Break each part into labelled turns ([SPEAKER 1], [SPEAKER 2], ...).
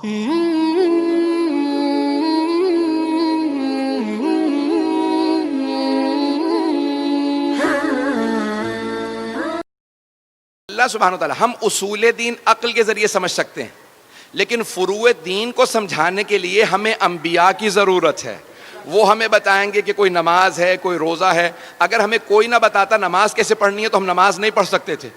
[SPEAKER 1] اللہ سبحانہ وتعالی ہم اصول دین عقل کے ذریعے سمجھ سکتے ہیں، لیکن فروع دین کو سمجھانے کے لیے ہمیں انبیاء کی ضرورت ہے. وہ ہمیں بتائیں گے کہ کوئی نماز ہے، کوئی روزہ ہے. اگر ہمیں کوئی نہ بتاتا نماز کیسے پڑھنی ہے تو ہم نماز نہیں پڑھ سکتے تھے.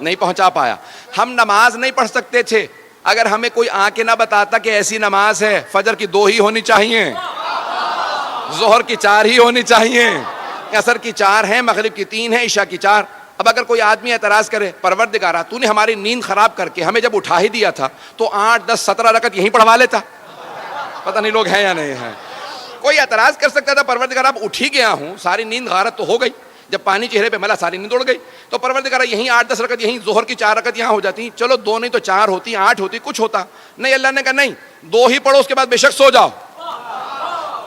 [SPEAKER 1] نہیں پہنچا پایا. ہم نماز نہیں پڑھ سکتے تھے اگر ہمیں کوئی آ کے نہ بتاتا کہ ایسی نماز ہے، فجر کی 2 ہی ہونی چاہیے، ظہر کی 4 ہی ہونی چاہیے، عصر کی 4 ہیں، مغرب کی 3 ہیں، عشاء کی 4. اب اگر کوئی آدمی اعتراض کرے، پروردگارا تو نے ہماری نیند خراب کر کے ہمیں جب اٹھا ہی دیا تھا تو 8 10 17 رکعت یہیں پڑھوا لیتا. پتہ نہیں لوگ ہیں یا نہیں ہیں. کوئی اعتراض کر سکتا تھا، پروردگارا اب اٹھ ہی گیا ہوں، ساری نیند غارت تو ہو گئی، جب پانی چہرے پہ ملا ساری نیند اڑ گئی، تو پروردگارا یہیں 8 10 رکعت، یہیں ظہر کی 4 رکعت یہاں ہو جاتی، چلو 2 نہیں تو 4 ہوتی، 8 ہوتی، کچھ ہوتا. نہیں، اللہ نے کہا نہیں، 2 ہی پڑھو، اس کے بعد بے شک سو جاؤ،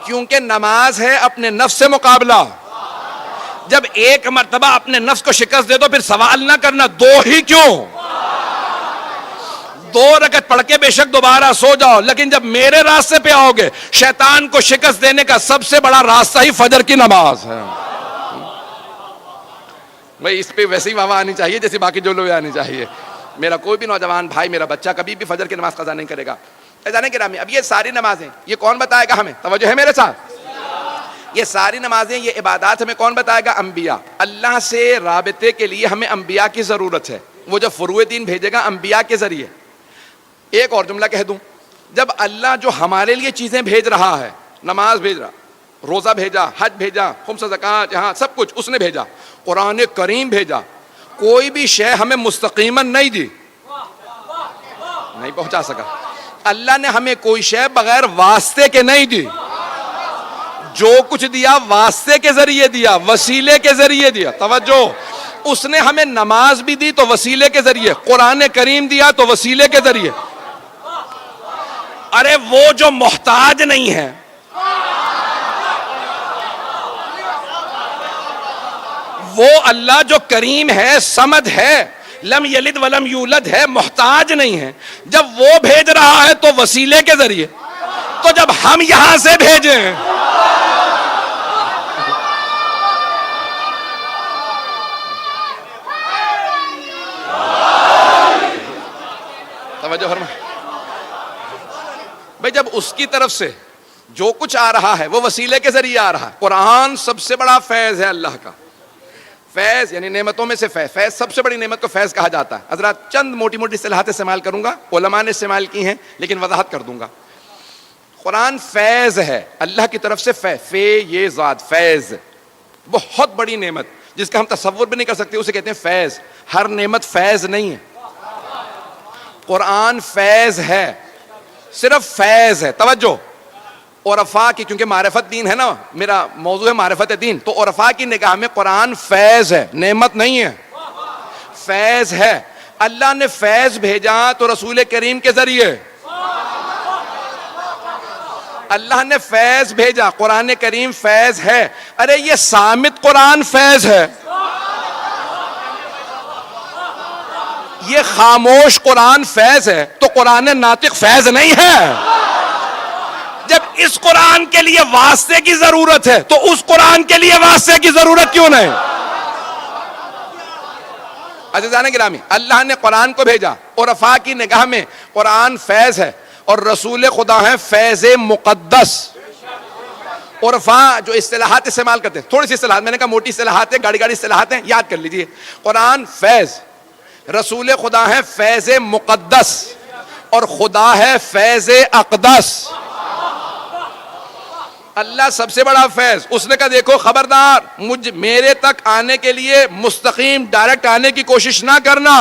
[SPEAKER 1] کیونکہ نماز ہے اپنے نفس سے مقابلہ. جب ایک مرتبہ اپنے نفس کو شکست دے دو پھر سوال نہ کرنا 2 ہی کیوں، 2 رکعت پڑھ کے بے شک دوبارہ سو جاؤ. لیکن جب میرے راستے پہ آؤ گے، شیطان کو شکست دینے کا سب سے بڑا راستہ ہی فجر کی نماز ہے. بھائی اس پہ ویسے ہی واہ آنی چاہیے جیسے باقی جو لوگ آنی چاہیے. میرا کوئی بھی نوجوان بھائی، میرا بچہ کبھی بھی فجر کی نماز قضا نہیں کرے گا. اذان گرامی، اب یہ ساری نمازیں یہ کون بتائے گا ہمیں؟ توجہ ہے میرے ساتھ. یہ ساری نمازیں، یہ عبادات ہمیں کون بتائے گا؟ انبیاء. اللہ سے رابطے کے لیے ہمیں انبیاء کی ضرورت ہے. وہ جب فروع دین بھیجے گا انبیاء کے ذریعے. ایک اور جملہ کہہ دوں، جب اللہ جو ہمارے لیے چیزیں بھیج رہا ہے، نماز بھیج رہا، روزہ بھیجا، حج بھیجا، خمس زکوٰۃ، یہاں سب کچھ اس نے بھیجا، قرآن کریم بھیجا، کوئی بھی شے ہمیں مستقیماً نہیں دی، نہیں پہنچا سکا. اللہ نے ہمیں کوئی شے بغیر واسطے کے نہیں دی. جو کچھ دیا واسطے کے ذریعے دیا، وسیلے کے ذریعے دیا. توجہ، اس نے ہمیں نماز بھی دی تو وسیلے کے ذریعے، قرآن کریم دیا تو وسیلے کے ذریعے. ارے وہ جو محتاج نہیں ہے، وہ اللہ جو کریم ہے، صمد ہے، لم یلد ولم یولد ہے، محتاج نہیں ہے، جب وہ بھیج رہا ہے تو وسیلے کے ذریعے. تو جب ہم یہاں سے بھیجیں، توجہ فرمائیں بھائی، جب اس کی طرف سے جو کچھ آ رہا ہے وہ وسیلے کے ذریعے آ رہا ہے. قرآن سب سے بڑا فیض ہے اللہ کا. فیض یعنی نعمتوں میں سے فیض. فیض سب سے بڑی نعمت کو فیض کہا جاتا ہے. حضرات چند موٹی موٹی اصطلاحات استعمال کروں گا، علماء نے استعمال کی ہیں لیکن وضاحت کر دوں گا. قرآن فیض ہے اللہ کی طرف سے. یہ ذات فیض، بہت بڑی نعمت جس کا ہم تصور بھی نہیں کر سکتے، اسے کہتے ہیں فیض. ہر نعمت فیض نہیں ہے. قرآن فیض ہے، صرف فیض ہے. توجہ، عرفاء کی، کیونکہ معرفت دین ہے نا، میرا موضوع ہے معرفت دین، تو عرفاء کی نگاہ میں قرآن فیض ہے، نعمت نہیں ہے، فیض ہے. اللہ نے فیض بھیجا تو رسول کریم کے ذریعے. اللہ نے فیض بھیجا، قرآن کریم فیض ہے. ارے یہ صامت قرآن فیض ہے، یہ خاموش قرآن فیض ہے، تو قرآن ناطق فیض نہیں ہے. جب اس قرآن کے لیے واسطے کی ضرورت ہے تو اس قرآن کے لیے واسطے کی ضرورت کیوں نہیں؟ عزیزان گرامی، اللہ نے قرآن کو بھیجا، عرفاء کی نگاہ میں قرآن فیض ہے اور رسول خدا ہے فیض مقدس. عرفاء جو اصطلاحات استعمال کرتے ہیں، تھوڑی سی اصطلاحات، میں نے کہا موٹی اصطلاحات ہیں، گاڑی اصطلاحات ہیں، یاد کر لیجئے. قرآن فیض، رسول خدا ہے فیض مقدس، اور خدا ہے فیض اقدس. اللہ سب سے بڑا فیض. اس نے کہا دیکھو خبردار، میرے تک آنے کے لیے مستقیم ڈائریکٹ آنے کی کوشش نہ کرنا.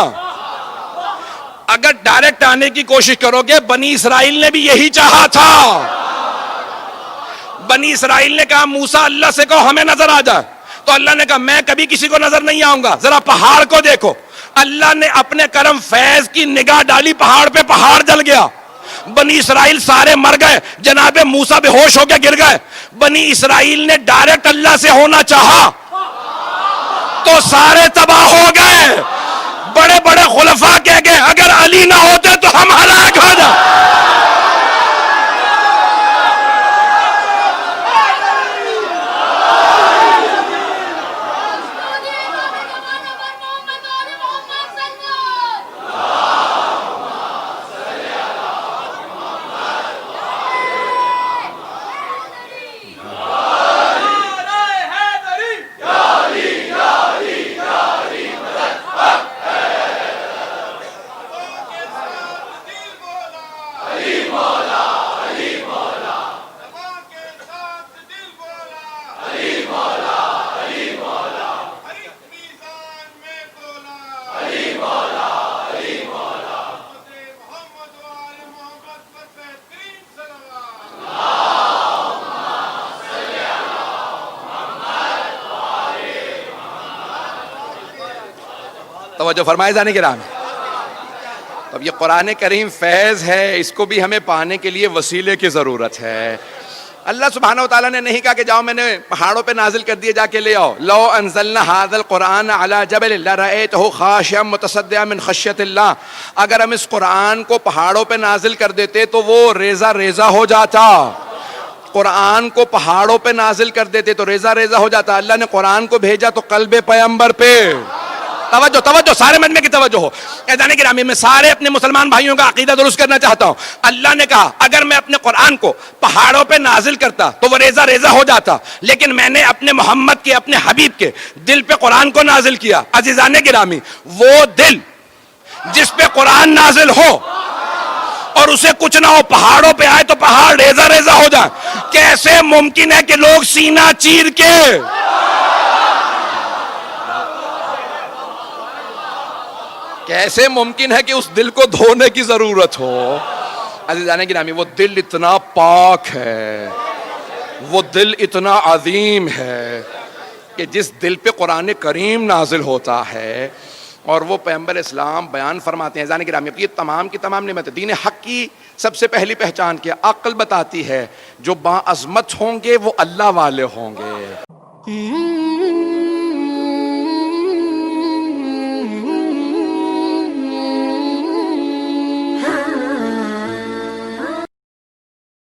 [SPEAKER 1] اگر ڈائریکٹ آنے کی کوشش کرو گے، بنی اسرائیل نے بھی یہی چاہا تھا. بنی اسرائیل نے کہا موسیٰ اللہ سے کہو ہمیں نظر آ جائے، تو اللہ نے کہا میں کبھی کسی کو نظر نہیں آؤں گا، ذرا پہاڑ کو دیکھو. اللہ نے اپنے کرم فیض کی نگاہ ڈالی پہاڑ پہ، پہاڑ جل گیا. بنی اسرائیل سارے مر گئے، جناب موسیٰ بے ہوش ہو کے گر گئے. بنی اسرائیل نے ڈائریکٹ اللہ سے ہونا چاہا تو سارے تباہ ہو گئے. بڑے بڑے خلفاء کہہ گئے اگر علی نہ ہوتے تو ہم ہلاک توجہ فرمائے جانے گرامی. اب یہ قرآن کریم فیض ہے, اس کو بھی ہمیں پانے کے لیے وسیلے کی ضرورت ہے. اللہ سبحانہ و تعالیٰ نے نہیں کہا کہ جاؤ میں نے پہاڑوں پہ نازل کر دیے جا کے لے آؤ. لو انزلنا هذا القرآن على جبل لرأيته خاشعا متصدعا من خشیۃ اللہ. اگر ہم اس قرآن کو پہاڑوں پہ نازل کر دیتے تو وہ ریزہ ریزہ ہو جاتا. قرآن کو پہاڑوں پہ نازل کر دیتے تو ریزہ ریزہ ہو جاتا. اللہ نے قرآن کو بھیجا تو قلب پیغمبر پہ. توجہ توجہ, سارے مجمع کی توجہ ہو. اذان گرامی, میں سارے اپنے مسلمان بھائیوں کا عقیدہ درست کرنا چاہتا ہوں. اللہ نے کہا اگر میں اپنے قرآن کو پہاڑوں پہ نازل کرتا تو وہ ریزہ ریزہ ہو جاتا, لیکن میں نے اپنے محمد کے, اپنے حبیب کے دل پہ قرآن کو نازل کیا. عزیزان گرامی, وہ دل جس پہ قرآن نازل ہو اور اسے کچھ نہ ہو, پہاڑوں پہ آئے تو پہاڑ ریزہ ریزہ ہو جائے. کیسے ممکن ہے کہ لوگ سینہ چیر کے کیسے ممکن ہے کہ اس دل کو دھونے کی ضرورت ہو؟ عزیزان گرامی, وہ دل اتنا پاک ہے, وہ دل اتنا عظیم ہے کہ جس دل پہ قرآن کریم نازل ہوتا ہے اور وہ پیغمبر اسلام بیان فرماتے ہیں. عزیزان گرامی, یہ تمام کی تمام نعمت. دین حق کی سب سے پہلی پہچان کیا؟ عقل بتاتی ہے جو باعظمت ہوں گے وہ اللہ والے ہوں گے.